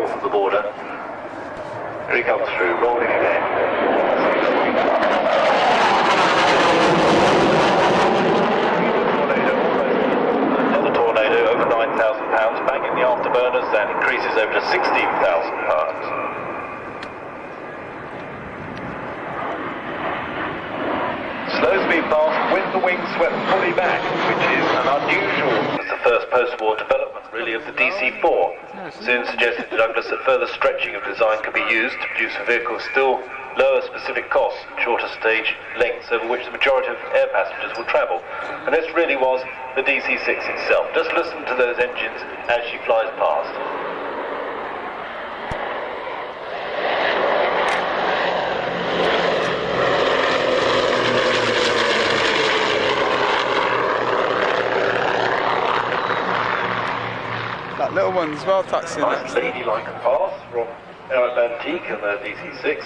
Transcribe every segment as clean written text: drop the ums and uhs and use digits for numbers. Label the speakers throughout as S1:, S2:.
S1: north of the border. Here he comes through, rolling again. Another tornado over 9,000 pounds, banging the afterburners and increases over to 16,000 pounds. Slow speed pass with the wings swept fully back, which is an unusual. It's the first post-war development, really, of the DC-4. Soon suggested to Douglas that further stretching of design could be used to produce a vehicle with still lower specific costs, shorter stage lengths over which the majority of air passengers will travel. And this really was the DC-6 itself. Just listen to those engines as she flies past.
S2: That little one as well, taxiing.
S1: Nice ladylike pass from Aerobatic and their DC-6.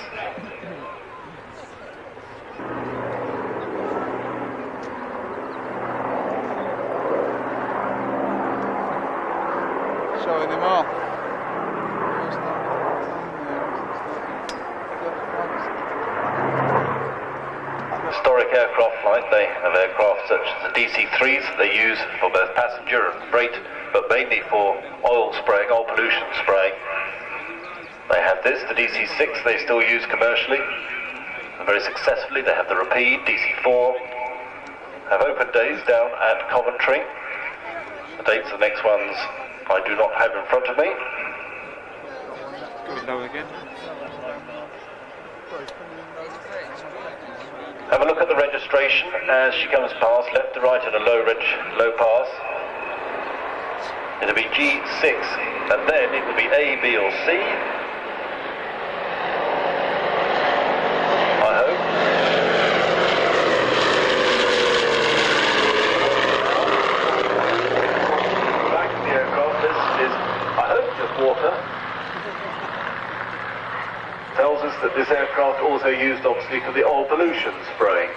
S2: Showing him off.
S1: Historic aircraft flight, they have aircraft such as the DC-3s that they use for both passenger and freight, but mainly for oil spraying, oil pollution spraying. They have this, the DC-6 they still use commercially, and very successfully. They have the Rapide, DC-4, have open days down at Coventry. The dates of the next ones I do not have in front of me.
S2: Going low again.
S1: Have a look at the registration as she comes past, left to right at a low pass. It'll be G6, and then it will be A, B or C. I hope. Back to the aircraft, this is, I hope, just water. Tells us that this aircraft also used, obviously, for the oil pollution spraying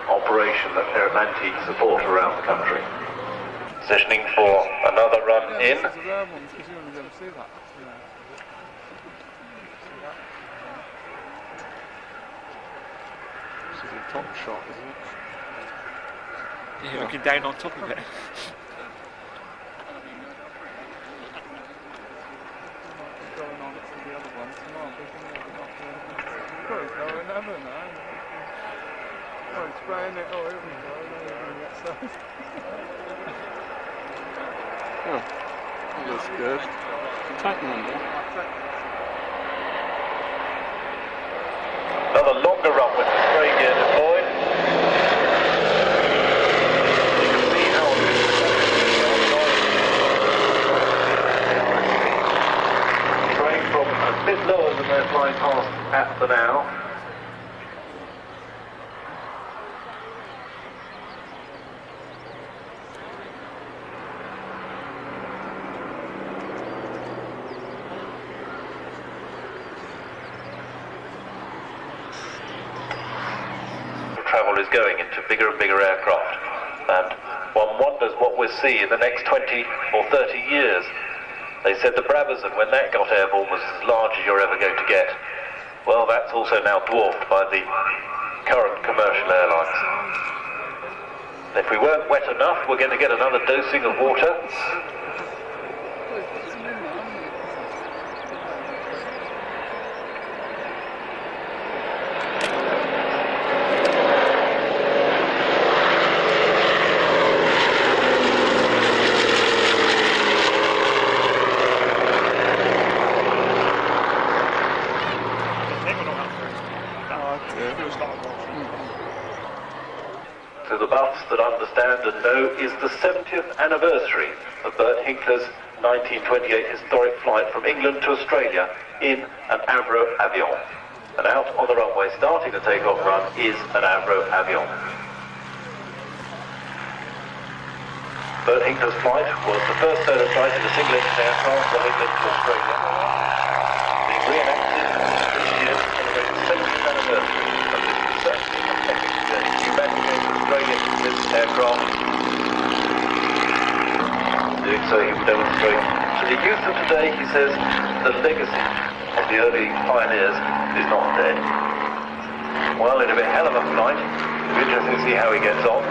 S1: operation that Aerobatic support around the country. Positioning for another run in.
S2: This is a top shot, isn't it?
S3: Yeah, looking down on top of it.
S2: Going on to the other ones tomorrow. Oh, it's spraying it. Oh, here we go. Oh, that looks good. Tighten on there.
S1: Another longer run with the spray gear deployed. You can see how spraying from a bit lower than they're flying past at the now. Travel is going into bigger and bigger aircraft, and one wonders what we'll see in the next 20 or 30 years. They said the Brabazon, when that got airborne, was as large as you're ever going to get. Well, that's also now dwarfed by the current commercial airlines. If we weren't wet enough, we're going to get another dosing of water. To the buffs that understand and know, is the 70th anniversary of Bert Hinkler's 1928 historic flight from England to Australia in an Avro Avion. And out on the runway, starting the takeoff run, is an Avro Avion. Bert Hinkler's flight was the first solo flight in a single-engine aircraft from England to Australia, being reenacted this year to celebrate the 70th anniversary of this certainly epic journey. Humanity to Australia in this aircraft. Doing so, he will demonstrate to the youth of today, he says, the legacy of the early pioneers is not dead. Well, it'll be a hell of a flight. It'll be interesting to see how he gets on.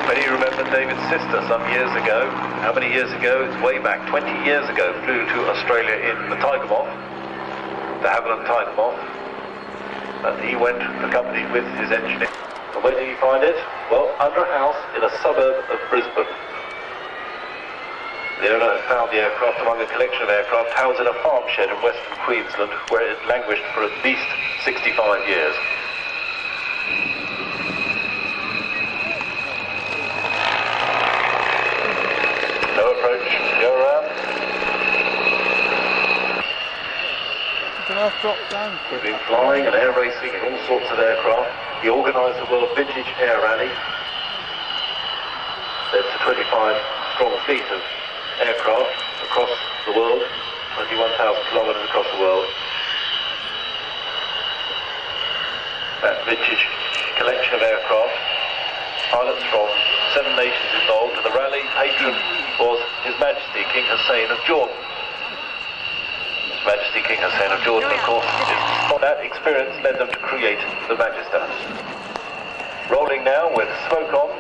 S1: Many remember David's sister some years ago. How many years ago? It's way back, 20 years ago, flew to Australia in the Tiger Moth, the Havilland Tiger Moth. And he went accompanied with his engineer. And where did he find it? Well, under a house in a suburb of Brisbane. The owner had found the aircraft among a collection of aircraft housed in a farm shed in western Queensland, where it had languished for at least 65 years. No approach, go around.
S2: Can I drop down quick?
S1: He's been flying and air racing in all sorts of aircraft. He organised the World Vintage Air Rally. There's a 25-strong fleet of aircraft across the world, 21,000 kilometres across the world. That vintage collection of aircraft, pilots from 7 nations involved, and the rally patron was His Majesty King Hussein of Jordan. His Majesty King Hussein of Jordan, of course, that experience led them to create the Majestas. Rolling now with smoke on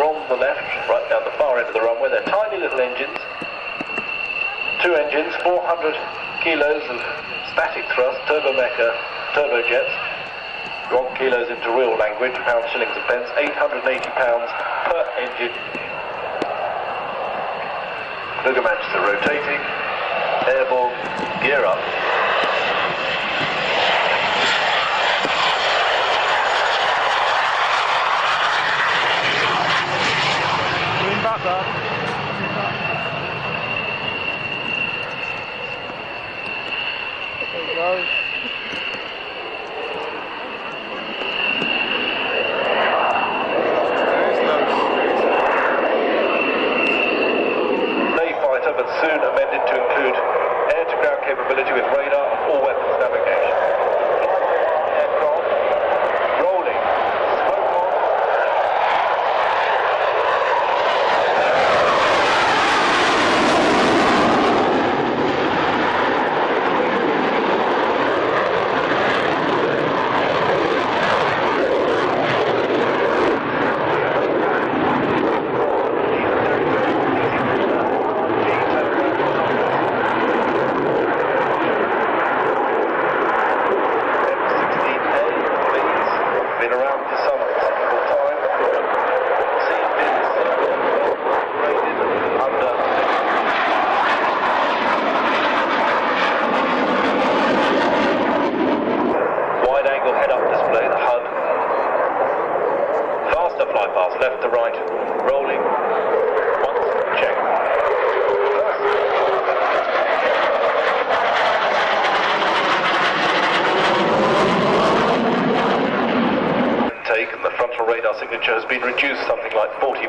S1: from the left, right down the far end of the runway. They're tiny little engines, 2 engines, 400 kilos of static thrust, turbomecha, turbojets. You want kilos into real language, pounds, shillings and pence, 880 pounds per engine. Beluga Manchester rotating, airborne, gear up.
S2: Lean back there. There we go.
S1: But soon amended to include air-to-ground capability with radar and all weapons navigation. Aircraft rolling, smoke on. Left to right, rolling, once, check. Take and the frontal radar signature has been reduced something like 40%.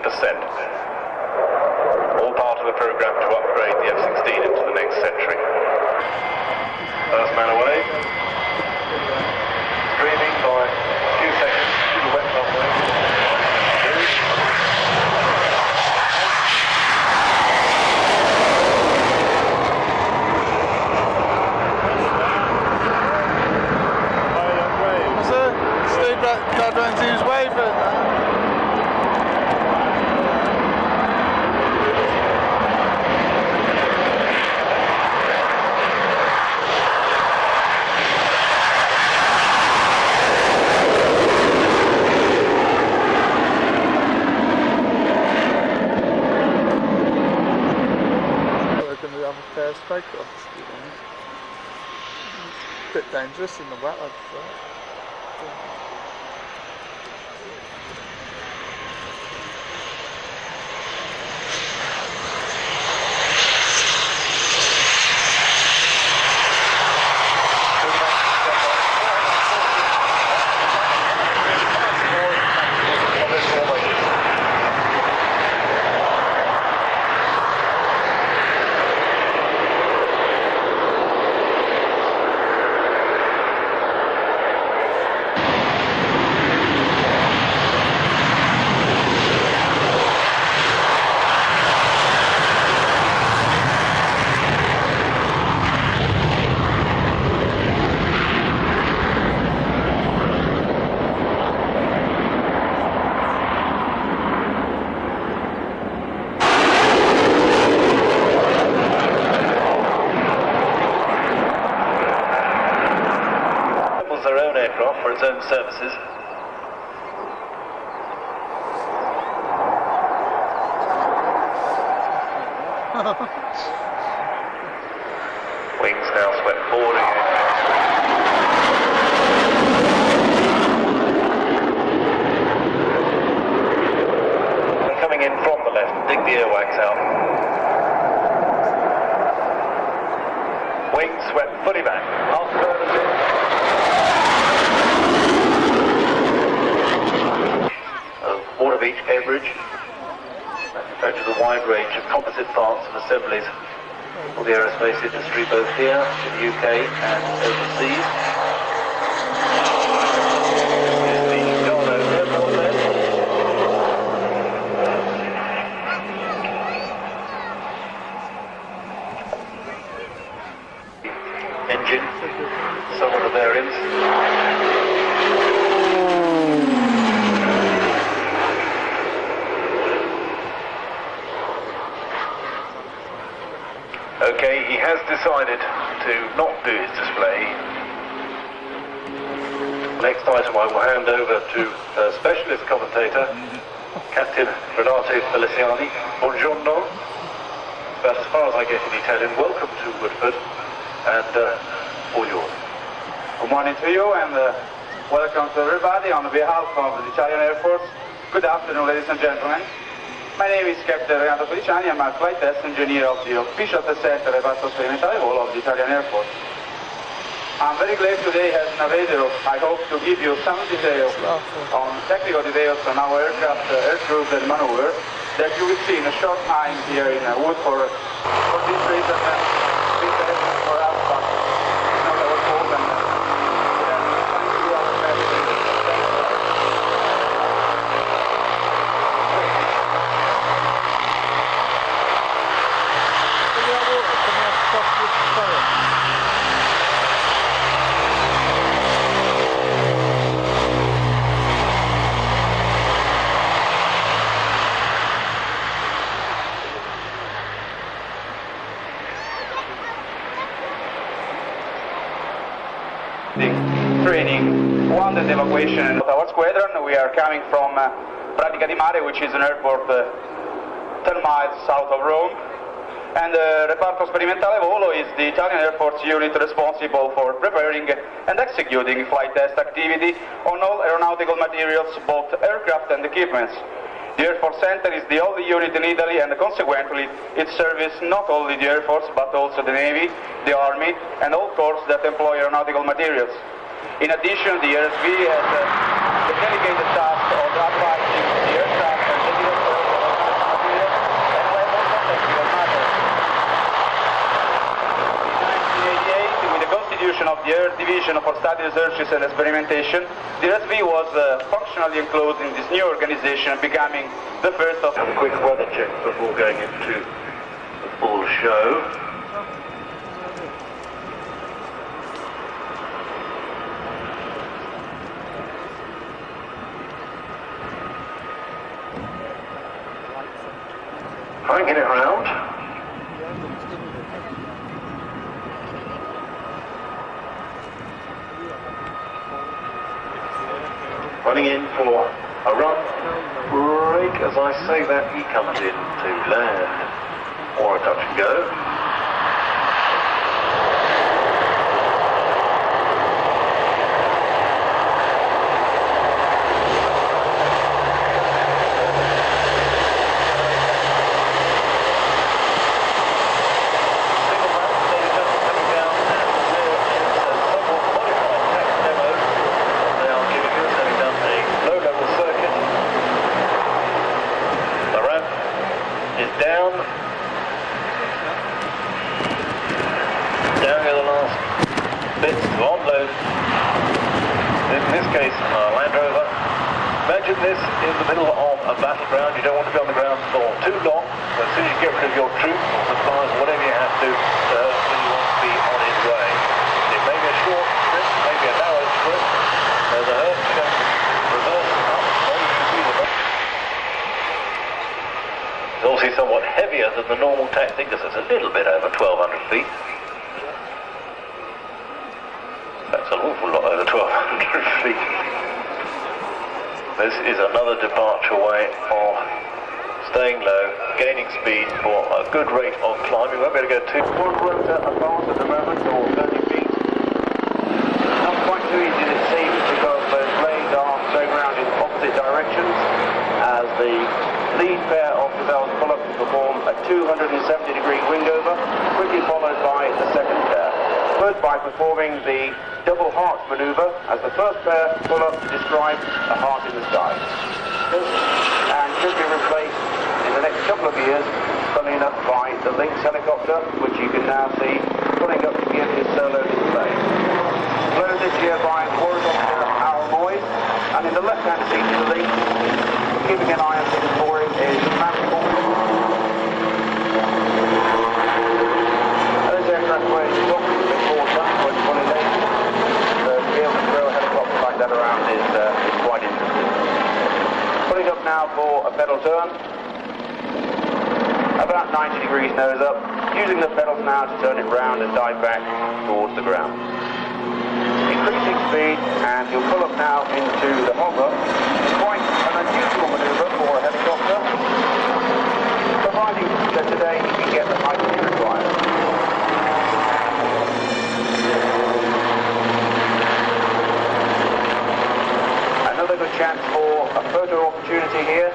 S1: All part of a program to upgrade the F-16 into the next century. First man away. Streaming by a few seconds to the wet runway.
S2: Seems waving. We're going to have a fair strike off. It's a bit dangerous in the wet, I'd say.
S1: its own services. Wings now swept forward again. Coming in from the left, dig the airwax out. Wings swept fully back. Half turn of water beach Cambridge. Manufactures a wide range of composite parts and assemblies for the aerospace industry, both here in the UK and overseas. Engine, some of the variants. Okay, he has decided to not do his display. Next item I will hand over to a specialist commentator, Captain Renato Feliciani. Buongiorno. That's as far as I get in Italian. Welcome to Woodford, and all yours.
S4: Good morning to you, and welcome to everybody on behalf of the Italian Air Force. Good afternoon, ladies and gentlemen. My name is Captain Renato Feliciani. I'm a flight test engineer of the official test center Airbus Beluga of the Italian Air Force. I'm very glad today has narrated. I hope to give you some details on technical details on our aircraft, air crews and maneuver that you will see in a short time here in Woodford. For this reason, it's interesting for us, but it's not our fault, and we are trying to do our best. Training, one and evacuation of our squadron. We are coming from Pratica di Mare, which is an airport 10 miles south of Rome. And Reparto Sperimentale Volo is the Italian Air Force unit responsible for preparing and executing flight test activity on all aeronautical materials, both aircraft and equipments. The Air Force Center is the only unit in Italy, and consequently it serves not only the Air Force but also the Navy, the Army and all corps that employ aeronautical materials. In addition, the RSV has the delegated task of advising the aircraft and the director of materials and level technical matters. In 1988, with the constitution of the Air Division for Study, Researches and Experimentation, the RSV was functionally enclosed in this new organization, becoming the first of...
S1: Have a quick weather check before going into the full show. Cranking it around. Running in for a run break. As I say that, he comes in to land, or a touch and go. This in the middle of a battleground. You don't want to be on the ground for too long. But as soon as you get rid of your troops or supplies or whatever you have to, you want to be on his way. It may be a short strip, maybe a narrow strip. There's a hurt to go reverse up. It's also somewhat heavier than the normal tactic because it's a little bit over 1,200 feet. That's That's an awful lot over 1,200 feet. This is another departure way of staying low, gaining speed for a good rate of climbing. We won't be able to go too
S4: One rotor apart at the moment, or 30 feet. Not quite too easy it seems, because those blades are going around in opposite directions as the lead pair of gazelles pull up to perform a 270-degree wingover, quickly followed by the second pair. First by performing the double heart manoeuvre, as the first pair pull up to describe a heart in the sky. And should be replaced in the next couple of years, funnily enough, by the Lynx helicopter, which you can now see pulling up to give his solo display. Flown this year by Warrant Officer Al Moyes, and in the left-hand seat of the Lynx, keeping an eye on things for him, is Matt Paul. Those aircraft weighs probably a bit more tons when fully loaded, so to be able to throw a helicopter like that around is quite interesting. Pulling up now for a pedal turn, about 90 degrees nose up, using the pedals now to turn it round and dive back towards the ground. Increasing speed, and you'll pull up now into the hover. Quite an unusual manoeuvre for a helicopter, providing that today you can get the height you require. Another good chance for a photo opportunity here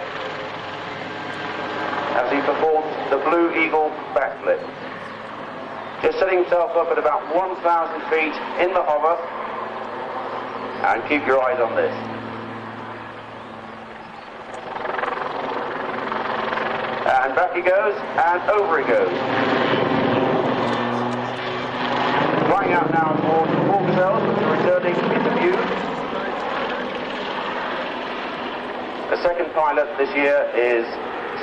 S4: as he performs the Blue Eagle backflip. Just setting himself up at about 1,000 feet in the hover, and keep your eyes on this. And back he goes, and over he goes. Flying out now towards the 4 gazelles, which are returning into view. The second pilot this year is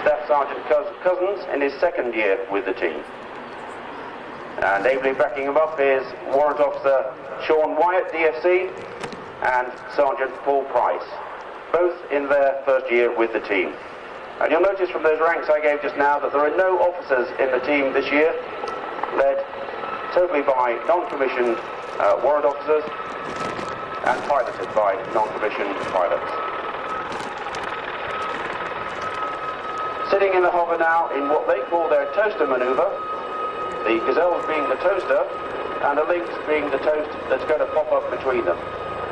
S4: Staff Sergeant Cousins in his second year with the team. And ably backing him up is Warrant Officer Sean Wyatt, DFC, and Sergeant Paul Price, both in their first year with the team. And you'll notice from those ranks I gave just now that there are no officers in the team this year, led totally by non-commissioned warrant officers and piloted by non-commissioned pilots. Sitting in the hover now in what they call their toaster manoeuvre, the gazelles being the toaster and the Lynx being the toast that's going to pop up between them.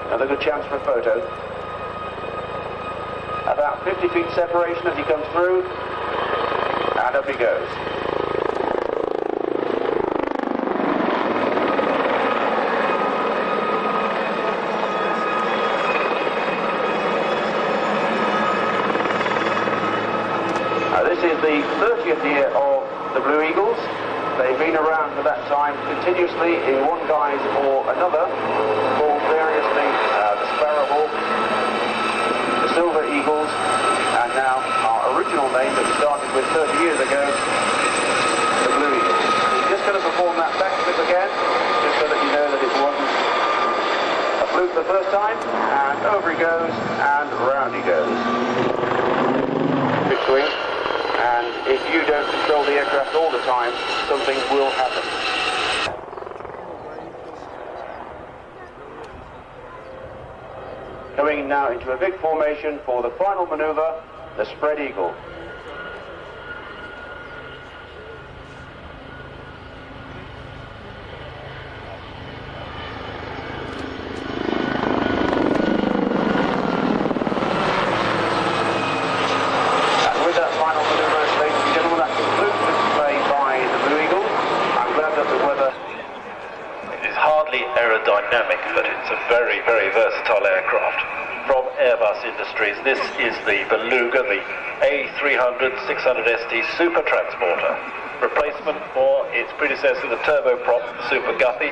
S4: Another good chance for a photo. About 50 feet separation as he comes through, and up he goes. This is the 30th year of the Blue Eagles. They've been around for that time continuously in one guise or another, called variously the Sparrowhawks, the Silver Eagles, and now our original name that we started with 30 years ago, the Blue Eagles. He's just going to perform that backflip again, just so that you know that it wasn't a fluke the first time, and over he goes, and round he goes. Big swing. And if you don't control the aircraft all the time, something will happen. Going now into a big formation for the final manoeuvre, the spread eagle.
S1: Aerodynamic, but it's a very, very versatile aircraft. From Airbus Industries, this is the Beluga, the A300 600ST Super Transporter. Replacement for its predecessor, the turboprop Super Guppy.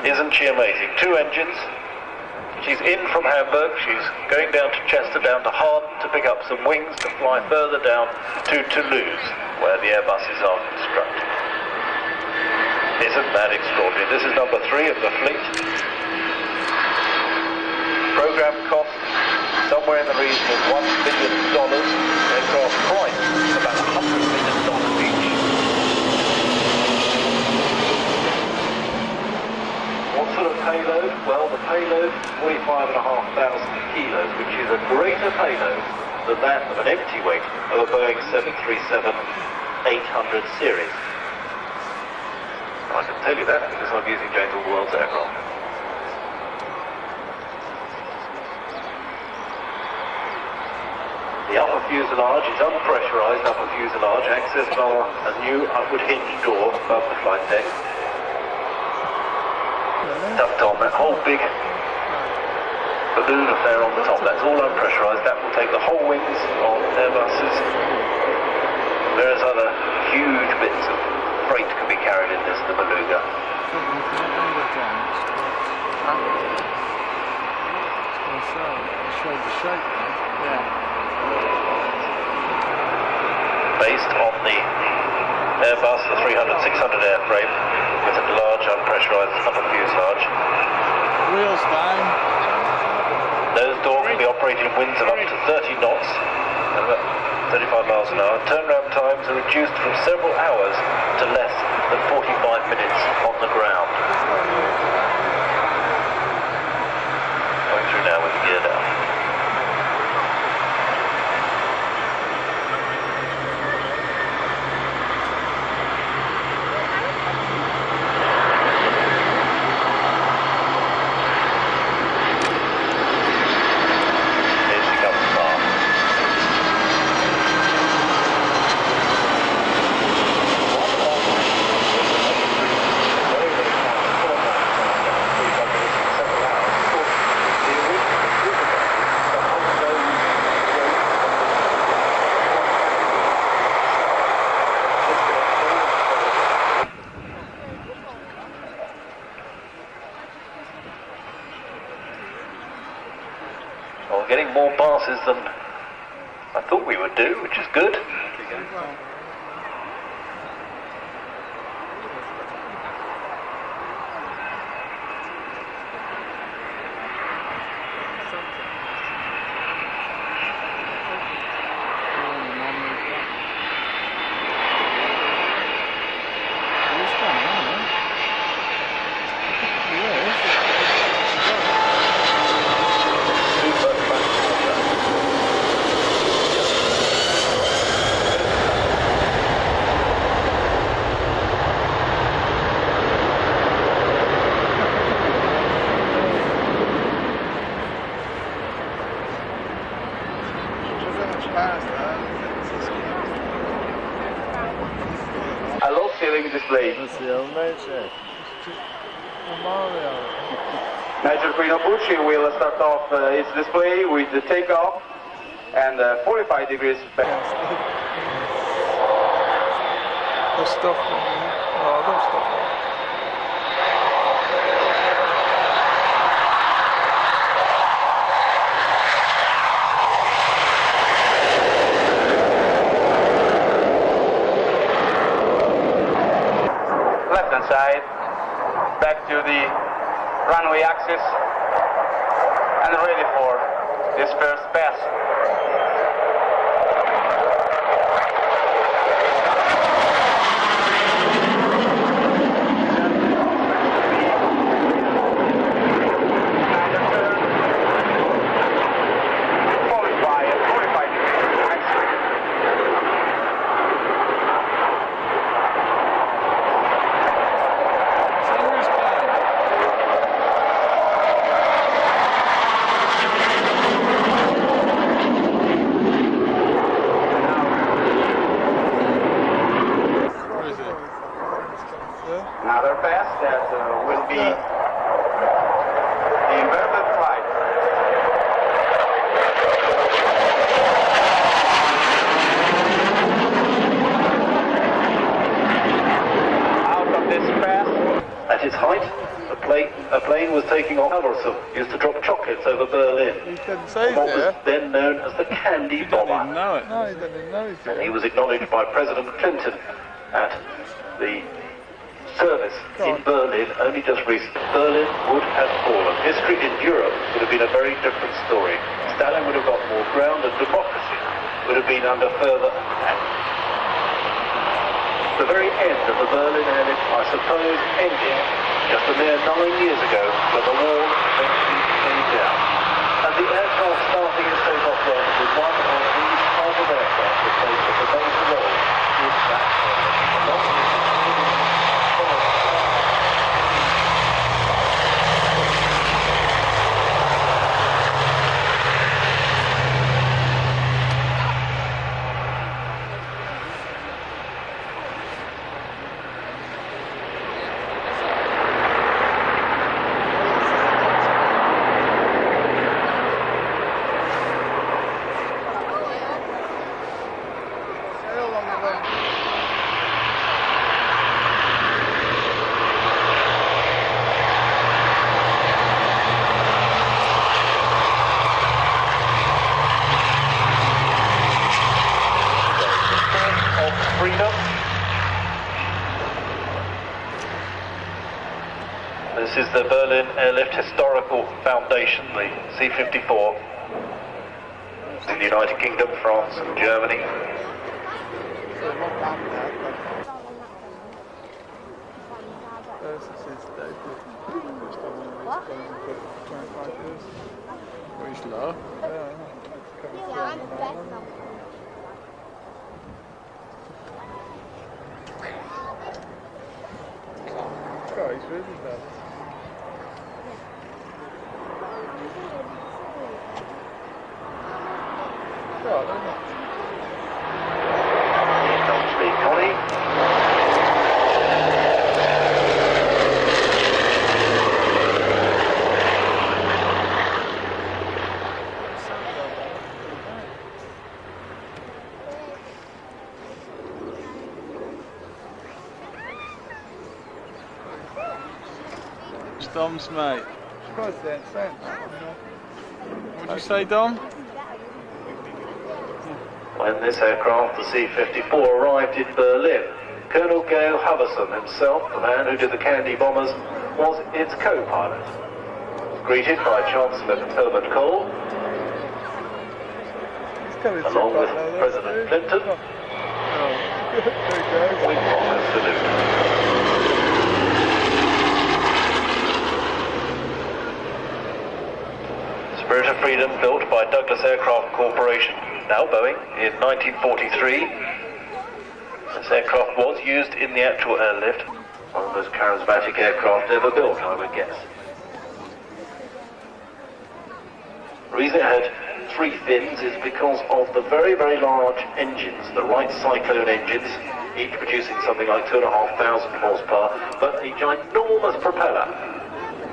S1: Isn't she amazing? 2 engines. She's in from Hamburg, she's going down to Chester, down to Harden to pick up some wings to fly further down to Toulouse, where the Airbuses are constructed. Isn't that extraordinary? This is number 3 of the fleet. Program cost somewhere in the region of $1 billion. Aircraft price about $100 million each. Well, the payload, 45,500 kilos, which is a greater payload than that of an empty weight of a Boeing 737-800 series. I can tell you that because I'm using James All-World's aircraft. The upper fuselage is unpressurised upper fuselage, accessed via a new upward hinge door above the flight deck. Ducked on that whole big balloon affair on the top, that's all unpressurised. That will take the whole wings on Airbuses. Various other huge bits of freight can be carried in this, the Beluga. Based on the Airbus, the 300-600 airframe with a large unpressurised upper fuselage.
S2: Wheels down.
S1: Nose door can be operated in winds of up to 30 knots and about 35 miles an hour. Turnaround times are reduced from several hours to less than 45 minutes on the ground. Going through now with the gear down. Well, we're getting more passes than I thought we would do, which is good.
S4: A low ceiling display. Major Bucci will start off its display with the takeoff and 45 degrees back.
S2: There's stuff. Oh, there's stuff.
S4: Left-hand side, back to the runway axis, and ready for this first pass. Another pass that will be the inverted flight. Out of this pass.
S1: At its height, a plane was taking off. Alberson used to drop chocolates over Berlin.
S2: He didn't say
S1: What
S2: there.
S1: was then known as the Candy Bomber.
S2: know it. No, he didn't know it.
S1: And he was acknowledged by President Clinton at the service in Berlin only just recently. Berlin would have fallen. History in Europe would have been a very different story. Stalin would have got more ground and democracy would have been under further attack. The very end of the Berlin airlift, I suppose, ended just a mere 9 years ago when the war eventually came down. And the aircraft starting its takeoff run with one of these type of aircraft that plays such a major role in that along with the freedom. This is the Berlin Airlift Historical Foundation, the C-54, in the United Kingdom, France and Germany.
S2: He's low. God, he's really bad. God, they're not.
S1: Here comes the Connie.
S2: Dom's mate. What'd you say, Dom?
S1: When this aircraft, the C-54, arrived in Berlin, Colonel Gale Huvison himself, the man who did the Candy bombers, was its co-pilot. Greeted by Chancellor Helmut Kohl, along with President Clinton, we mock a salute. Spirit of Freedom, built by Douglas Aircraft Corporation, now Boeing, in 1943. This aircraft was used in the actual airlift, one of the most charismatic aircraft ever built, I would guess. The reason it had 3 fins is because of the very, very large engines, the Wright Cyclone engines, each producing something like 2,500 horsepower, but a ginormous propeller,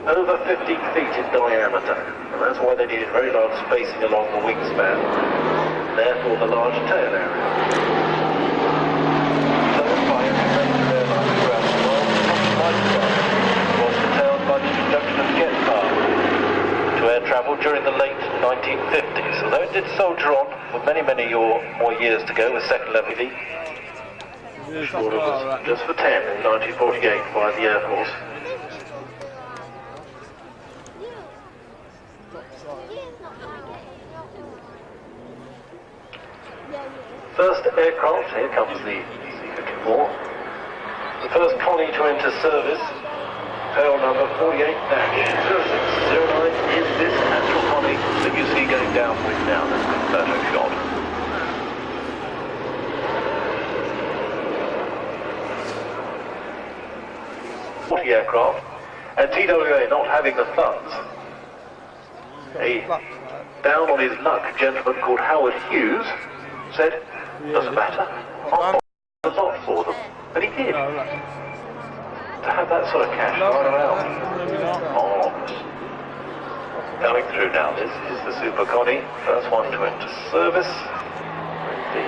S1: over 15 feet in diameter, and that's why they needed very large spacing along the wingspan, therefore the large tail area. Towed by every airline around the world, was curtailed by the introduction of jet power to air travel during the late 1950s, although it did soldier on for many, many more years to go with second level V. This order was just for 10 in 1948 by the Air Force. First aircraft, here comes the C-54. The first Connie to enter service, tail number 48-0609, is this actual Connie that you see going down with now. That's a photo shot. Aircraft, and TWA not having the funds, a down on his luck gentleman called Howard Hughes said, doesn't matter, I'll buy a lot for them. And he did. To have that sort of cash lying around. Marvellous. Going through now, this is the Super Connie, first one to enter service. The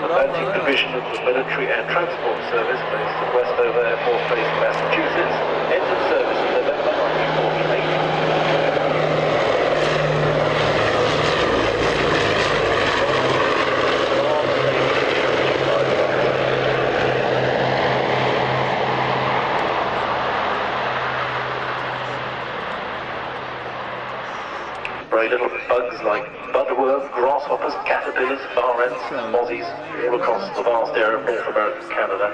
S1: Atlantic Division of the Military Air Transport Service, based at Westover Air Force Base, Massachusetts, entered service in November 1948. Very little bugs like budworm, grasshoppers, caterpillars, bar ants, mozzies, all across the vast area of North America and Canada.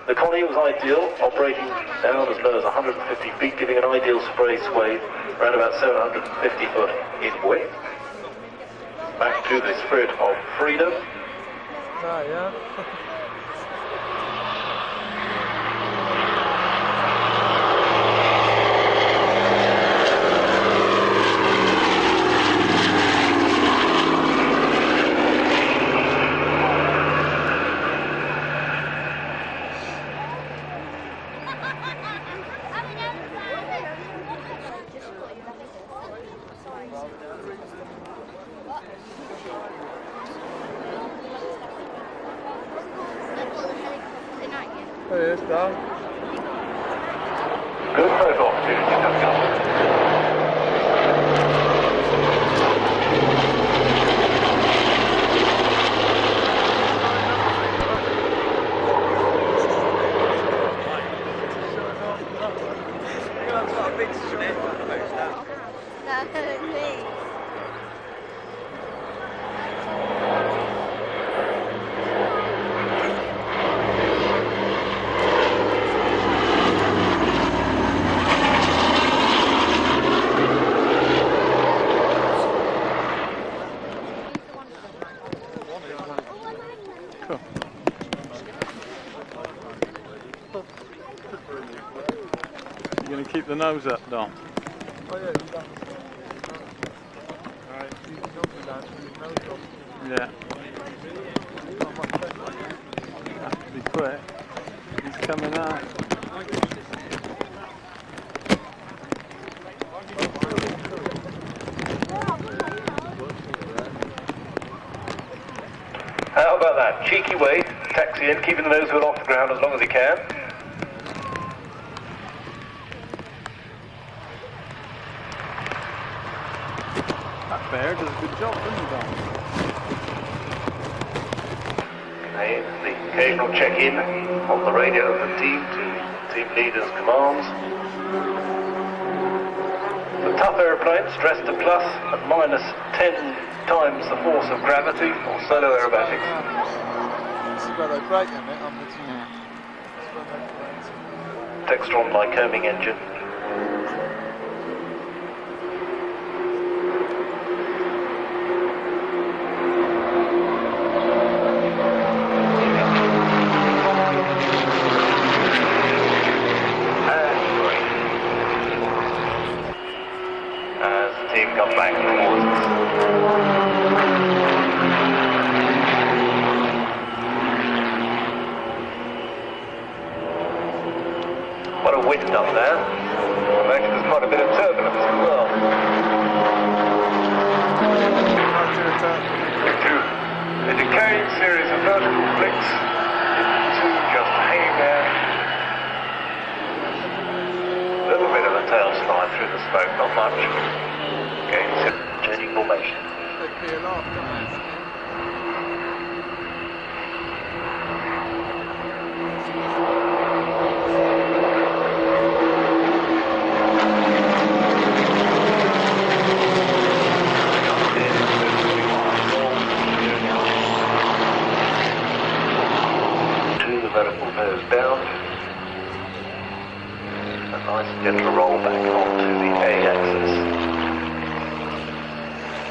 S1: The Connie was ideal, operating down as low as 150 feet, giving an ideal spray sway around about 750 foot in width. Back to the Spirit of Freedom.
S5: Ah, yeah. There it is, down.
S1: Good photo opportunity coming up.
S2: You're going to keep the nose up, Dom.
S5: Oh yeah, you got alright, you can go for that, so you know it's up.
S2: Yeah. Have to be quick. He's coming out.
S1: How about that? Cheeky way, taxi in, keeping the nose wheel off the ground as long as he can.
S2: That bear does a good job, doesn't he, Dom?
S1: Okay, the occasional check-in on the radio of the team to team leader's commands. The tough aeroplane stressed to plus and minus 10 times the force of gravity or solo aerobatics.
S5: This is where they break in it on the team. This is where they break.
S1: Textron Lycoming engine. As the team come back towards us. What a wind up there. And actually there's quite a bit of turbulence as well. A decaying series of vertical flicks into just hanging there. A little bit of a tail slide through the smoke, not much. Okay, changing formation.
S5: They peel off, don't they?
S1: Vertical nose down, a nice and gentle roll back onto the A-axis.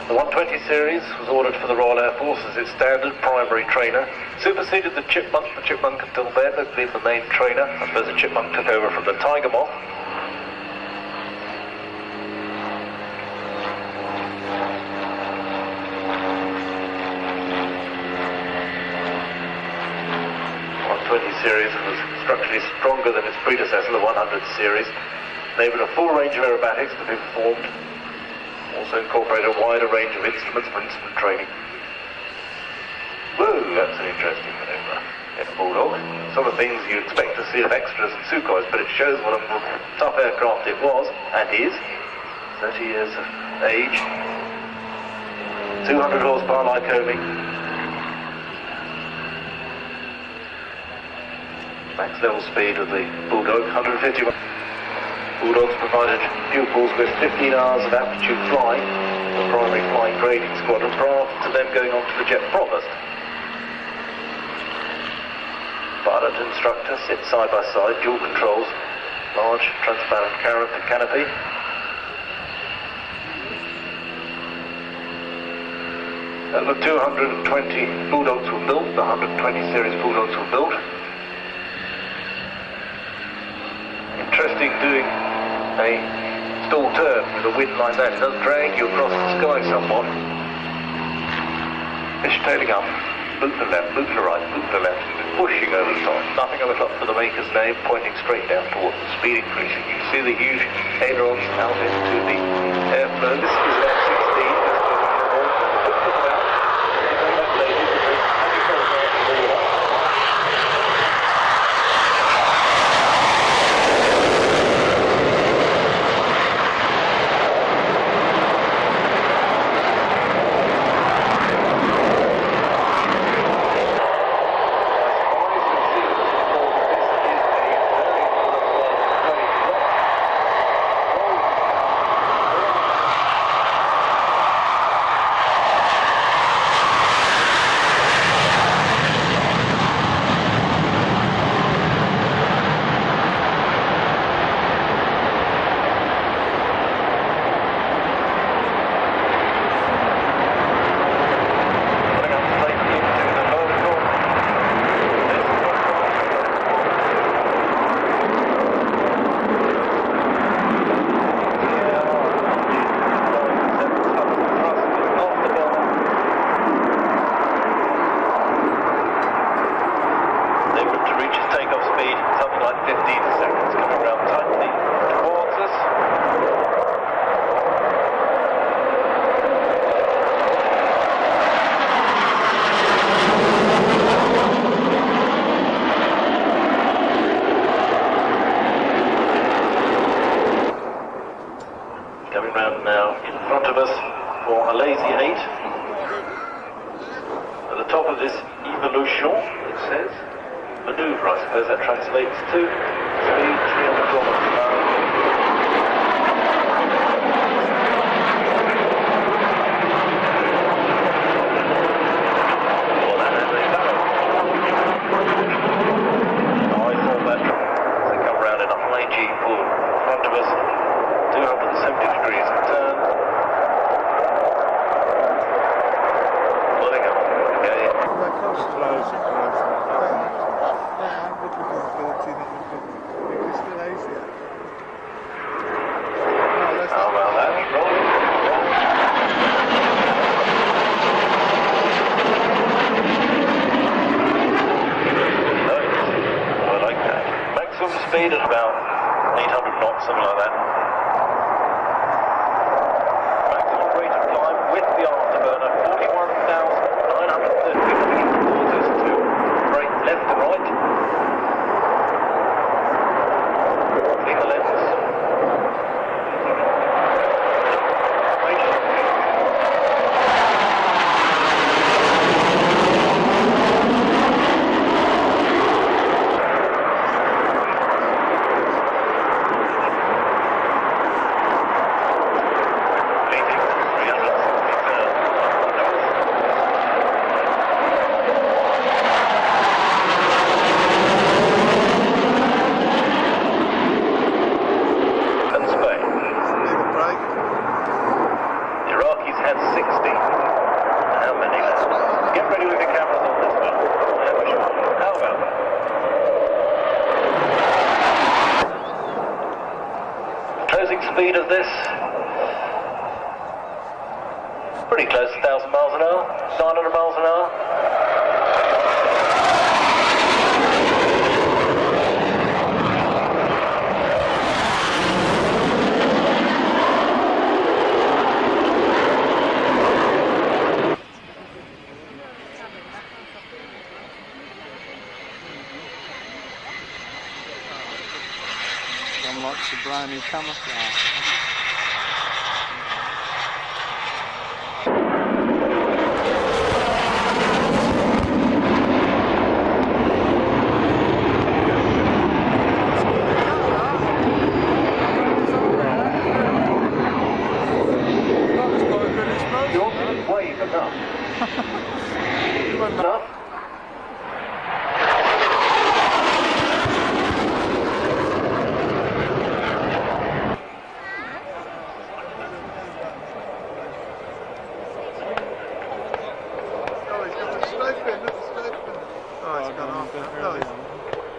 S1: The 120 series was ordered for the Royal Air Force as its standard primary trainer, superseded the Chipmunk. The Chipmunk until then had been the main trainer. I suppose the Chipmunk took over from the Tiger Moth. Series was structurally stronger than its predecessor, the 100 series. Enabled a full range of aerobatics to be performed. Also incorporated a wider range of instruments for instrument training. Whoa, that's an interesting maneuver in a Bulldog. Some of the things you expect to see of extras and Sukhois, but it shows what a tough aircraft it was, and is. 30 years of age. 200 horsepower Lycoming. Max level speed of the Bulldog, 150. Bulldogs provided pupils with 15 hours of aptitude flying, the primary flying grading squadron, prior to them going on to the Jet Provost. Pilot and instructor sit side by side, dual controls, large transparent canopy. The 220 Bulldogs were built, the 120 series Bulldogs were built. Interesting doing a stall turn with a wind like that. It does drag you across the sky somewhat. Fishtailing up, boot to the left, boot to the right, boot to the left, pushing over the top. Nothing on the top for the maker's name, pointing straight down towards the speed increasing. You can see the huge ailerons out into the airflow. This is F-16. Coming round now in front of us for a lazy 8. At the top of this evolution, it says, manoeuvre, I suppose that translates to speed 300 kilometers an hour. Well, that is a barrel. I thought that as they come round in a high G pull in front of us. 270 degrees of turn. Pulling up again. How about that? Rolling. Nice. I like that. Maximum speed at about 800 knots, something like that. With the afterburner, 41,930 towards us to brake left and right. Clean the lens. Speed of this, pretty close to 1,000 miles an hour, 900 miles an hour.
S2: Lots of brand new camouflage.
S1: You're wave enough. Enough?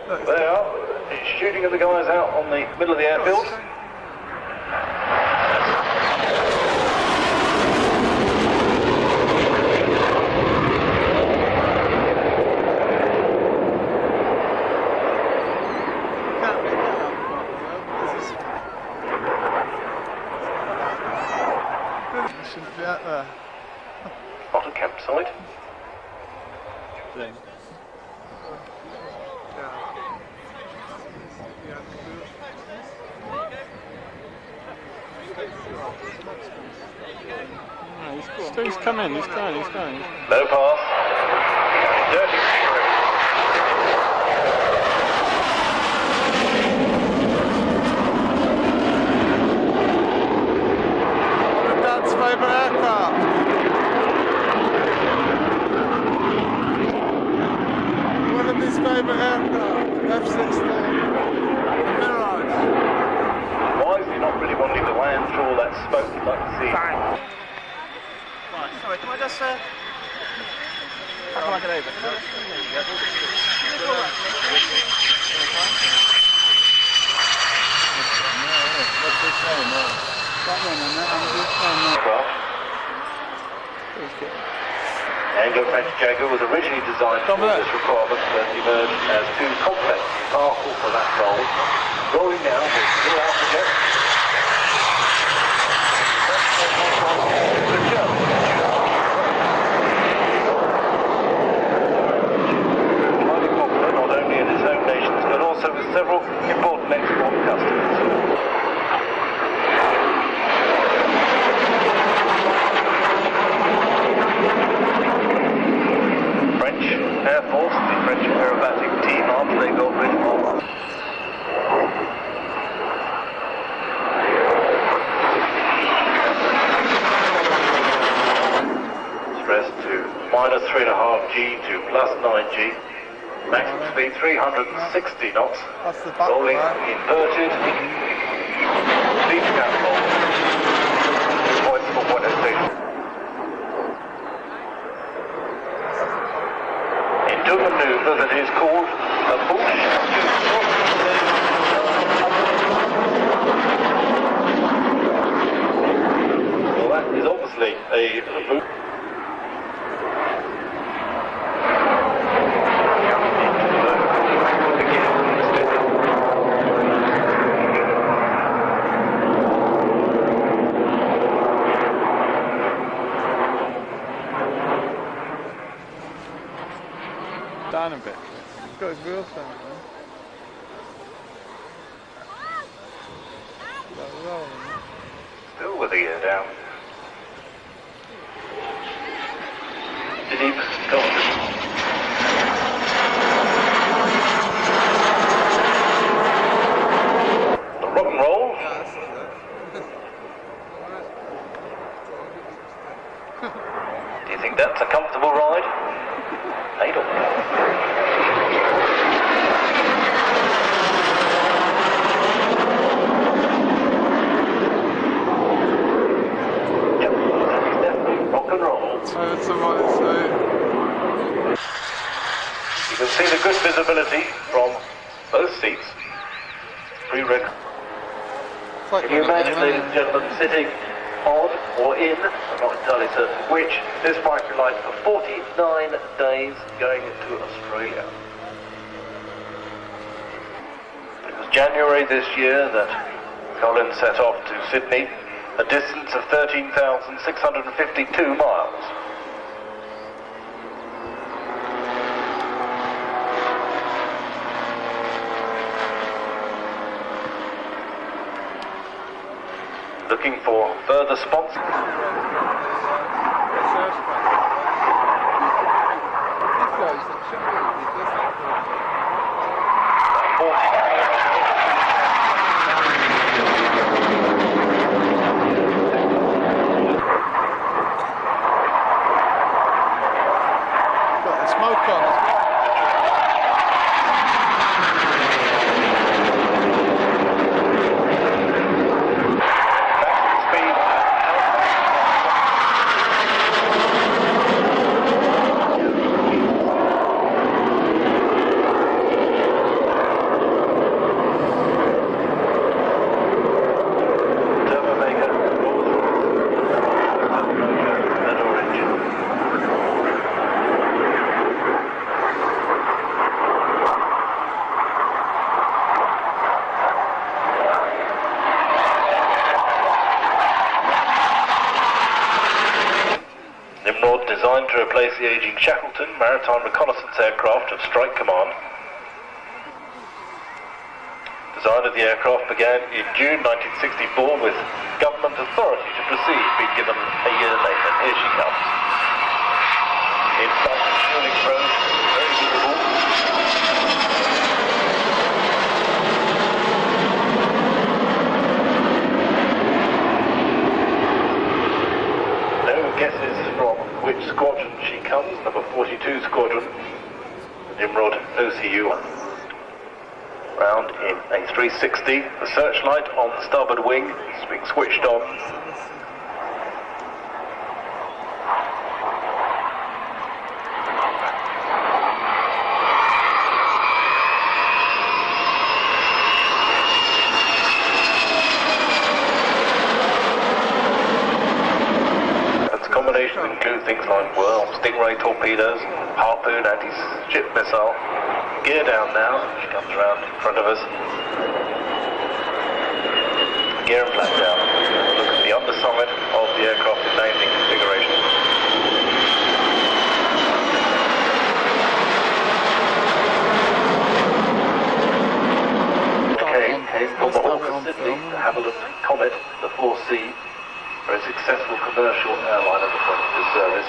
S1: They are. It's shooting at the guys out on the middle of the airfield.
S5: Shouldn't be out there.
S1: Not a campsite.
S2: Thing. No, he's coming, he's going.
S1: Low pass. Dirty.
S5: Dad's favourite aircraft. One of his favourite aircraft, F-16, Mirage.
S1: Why is he not really wanting to land through all that smoke you'd like to see?
S3: Right, sorry, can I just... how can I get over?
S2: What's his name? That one and that one.
S1: Craft. Anglo-French Jaguar was originally designed for this requirement, but emerged as too complex and powerful for that role. Rolling now with little alpha jet. Highly popular not only in its home nations but also with several important export customers. Air Force, the French Aerobatic team after they got rid of stress to minus 3.5 G to plus 9 G, maximum speed 360 knots,
S5: That's the back
S1: rolling
S5: right.
S1: inverted, speed catapult, points for Buenos Station. Do a manoeuvre that is called a bush. Well, that is obviously a bush.
S5: Down a bit. He's got his wheels down, man. That's rolling.
S1: Still with the gear down. Did he stop it? The rock and roll.
S5: Yeah, I see that.
S1: Do you think that's a comfortable ride? I don't know. Yep, that is definitely rock and roll.
S5: That's what it's saying.
S1: You can see the good visibility from both seats. Pre-record. Can you imagine, ladies and gentlemen, sitting on or in, I'm not entirely certain which, this might be like for 49 days going into Australia. It was January this year that Colin set off to Sydney, a distance of 13,652 miles. Looking for further sponsors.
S5: Got the smoke on.
S1: replace the aging Shackleton Maritime reconnaissance aircraft of Strike Command. Design of the aircraft began in June 1964 with government authority to proceed being given a year later. Here she comes. In flight and fueling approach, very visible. No guesses from which squadron she comes, number 42 squadron, Nimrod OCU. Round in a 360, the searchlight on the starboard wing is being switched on. Its combinations include things like Worm, Stingray torpedoes, Harpoon anti-ship missile. Gear down now, she comes around in front of us. Gear and flat down. Look at the underside of the aircraft in landing configuration. Came from the Hawk of Sydney to have a look at Comet, the 4C, very successful commercial airline at the point of this service.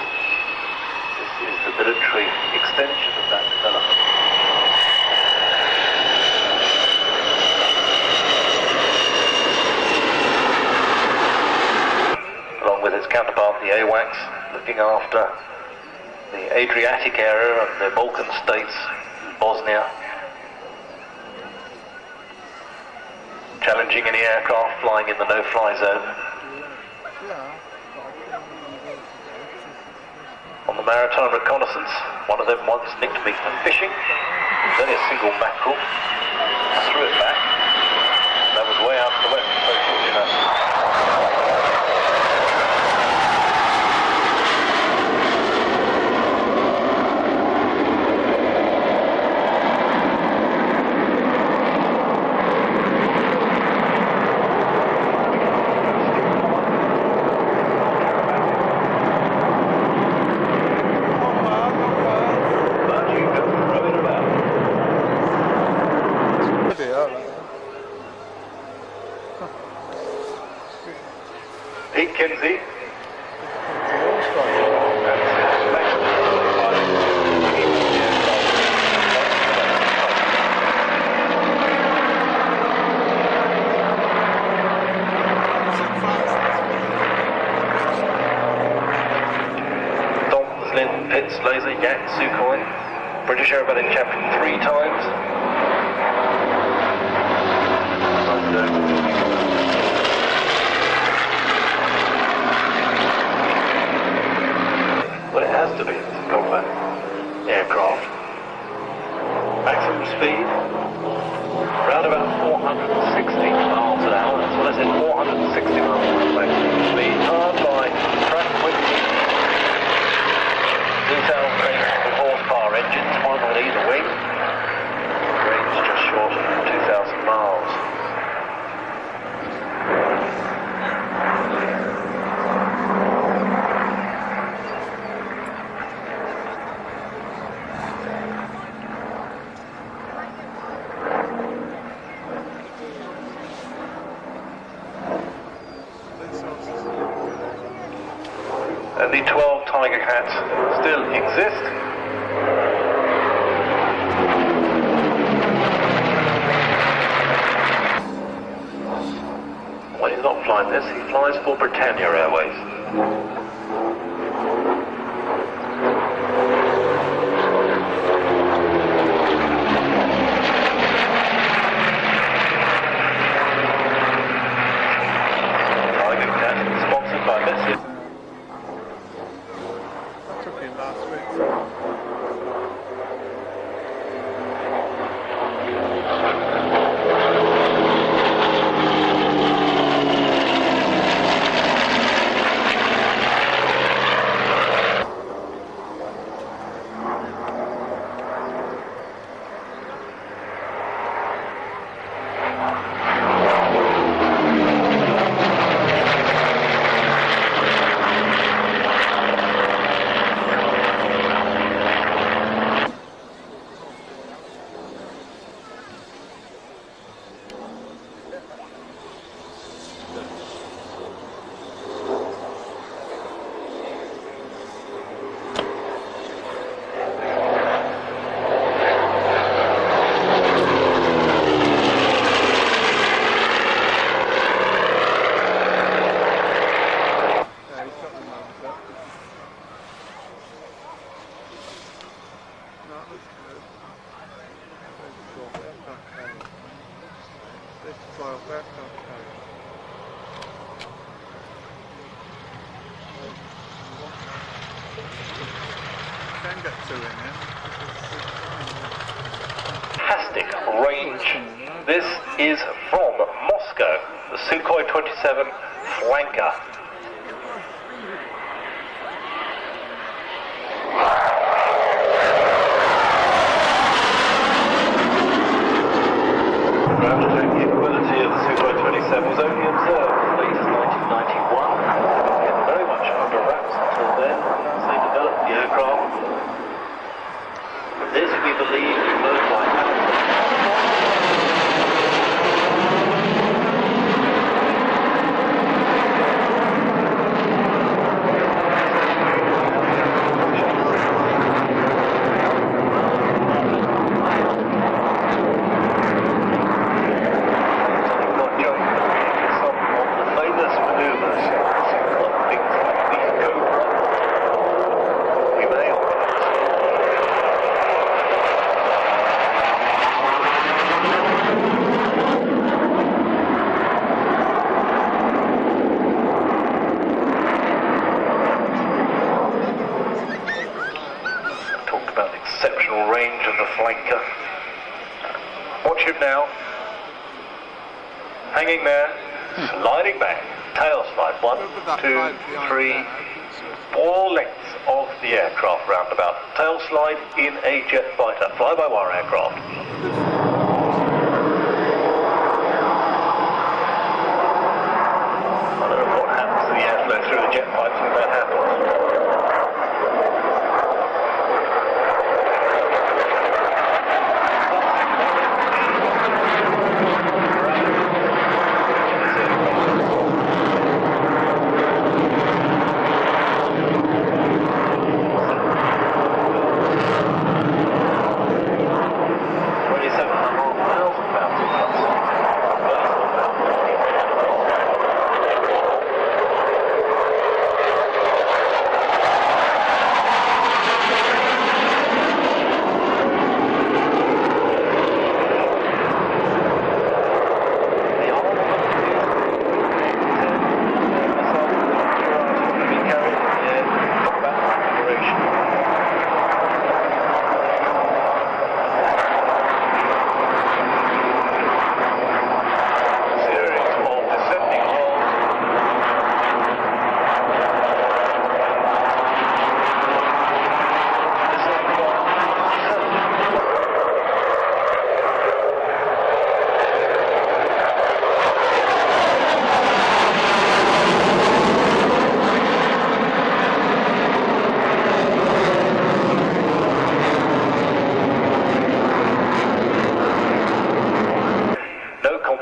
S1: This is the military extension of that development. Along with its counterpart, the AWACS, looking after the Adriatic area and the Balkan states, Bosnia. Challenging any aircraft flying in the no-fly zone. On the Maritime reconnaissance, one of them once nicked me for fishing. It was only a single mackerel. I threw it back. That was way out to the west, so fortunate. Kinsey. Dom's Lynn Pitts laser Yak Sukhoi. British Aerobatic champion 3 times. Well, it has to be a combat aircraft. Maximum speed, around about 460 miles an hour. That's what I said, 460 miles an hour maximum speed. Powered by track wing, 2,800 horsepower engines, one on either wing. Range just short of 2,000 miles. And the 12 Tiger Cats still exist. When he's not flying this, he flies for Britannia Airways.
S5: fly off aircraft carrier. Can get two in here.
S1: Fantastic range. This is from Moscow, the Sukhoi 27 Flanker. Ground attack capability of the Sukhoi 27 was only observed late 1991. It was very much under wraps until then, as they developed the aircraft. This, we believe, was by range of the flanker. Watch him now. Hanging there, sliding back. Tail slide. 1, 2, 3, 4 lengths of the aircraft roundabout. Tail slide in a jet fighter, fly-by-wire aircraft. I don't know what happens to the airflow through the jet fighter when that happens.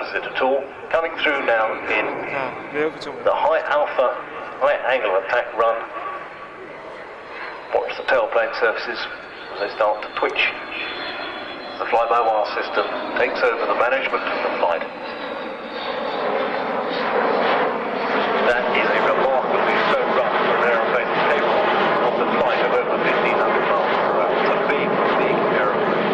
S1: At all. Coming through now in the high alpha, high angle attack run. Watch the tailplane surfaces as they start to twitch. The fly-by-wire system takes over the management of the flight. That is a remarkably slow run for an aeroplane capable of the flight of over 1,500 miles per hour. It's a big, big aeroplane.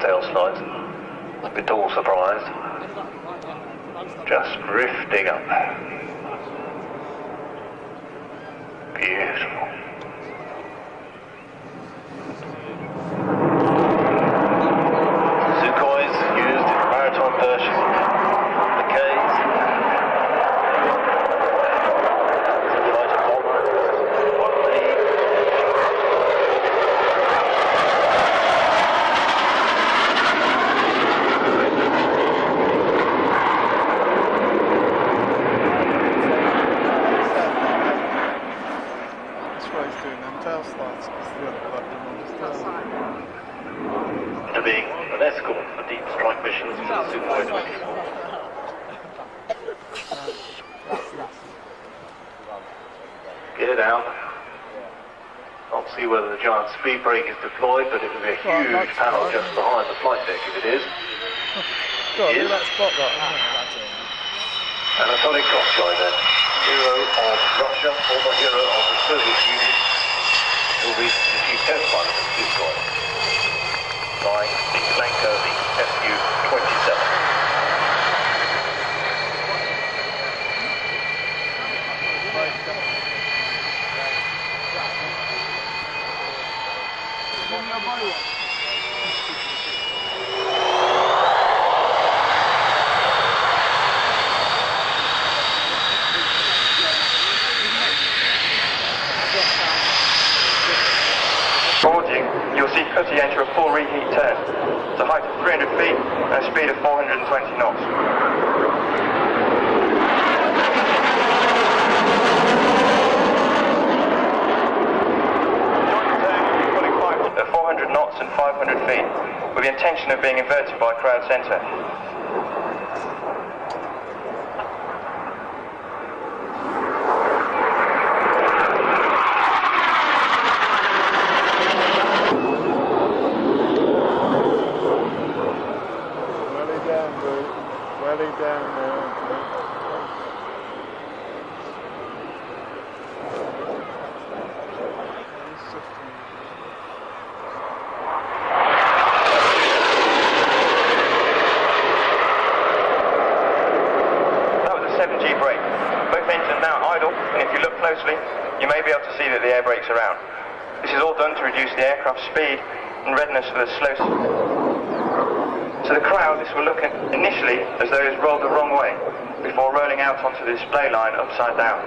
S1: Tail slides. A bit all surprised. Just drifting up. Beautiful. Sukhois used in the Maritime version. The Ks. Fighter bomber. 1B.
S5: That's right. tail starts. It's the other button on his tail.
S1: To being an escort for deep strike missions for the Sukhoi 20. Get it out. Can't see whether the giant speed brake is deployed, but it will be a huge panel just behind the flight deck if it is.
S5: God, look at that spotlight.
S1: Anatoly Koskoy then, hero of Russia, former hero of the Soviet Union, who recently chief test pilot of Sukhoi, flying the Flanker, the Su-27.
S4: Boarding, you'll see Cutty enter a full reheat turn. It's a height of 300 feet and a speed of 420 knots. Join the turn, you'll be pulling pipes at 400 knots and 500 feet, with the intention of being inverted by crowd centre.
S5: Welly down there.
S4: That was a 7G brake. Both engines now idle, and if you look closely, you may be able to see that the air brakes are out. This is all done to reduce the aircraft's speed and readiness for the slow. To the crowd, this will look initially as though it has rolled the wrong way, before rolling out onto the display line upside down.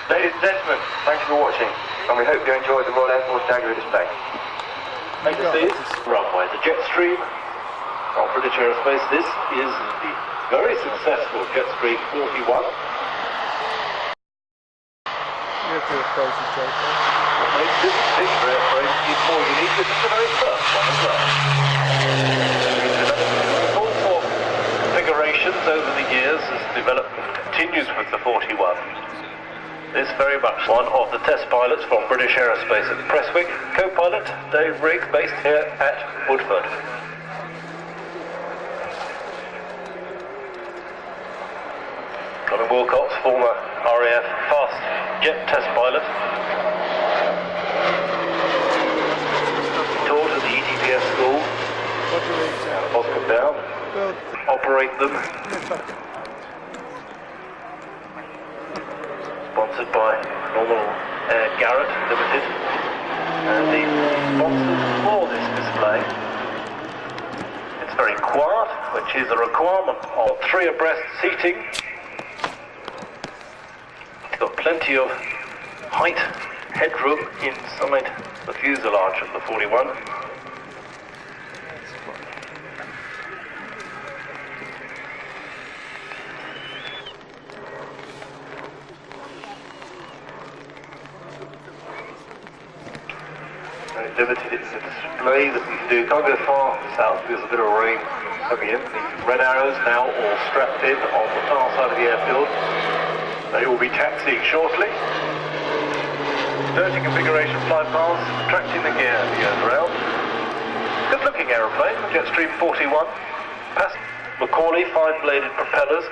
S4: Ladies and gentlemen, thank you for watching, and we hope you enjoyed the Royal Air Force Jaguar display.
S1: Thank you, Steve. Runway, the Jetstream of British Aerospace. This is the very successful Jetstream 41.
S5: You have to do a crazy joke.
S1: What makes this particular airframe even more unique is it's the very first one as well. All four configurations over the years as development continues with the 41. This very much one of the test pilots from British Aerospace at Prestwick, co-pilot Dave Rigg, based here at Woodford. Colin Wilcox, former RAF fast jet test pilot, taught at the ETPS school, Boscombe Down, operate them. Sponsored by Normal Air Garrett Limited, and the sponsors for this display. It's very quiet, which is a requirement of 3 abreast seating. It's got plenty of height, headroom inside the fuselage of the 41. Limited, it's a display that we can do. Can't go far south because there's a bit of rain coming in. The red arrows now all strapped in on the far side of the airfield. They will be taxiing shortly. 30 configuration flight paths, tracting the gear as he goes around. Good looking aeroplane, Jetstream 41. Macaulay 5-bladed propellers.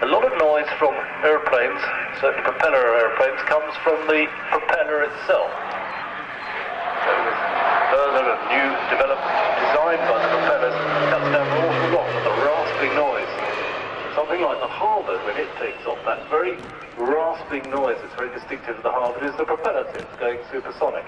S1: A lot of noise from aeroplanes, certainly propeller aeroplanes, comes from the propeller itself. So this further and new development designed by the propellers cuts down an awful lot of the rasping noise. Something like the harbour, when it takes off, that very rasping noise that's very distinctive of the harbour is the propeller tips going supersonic.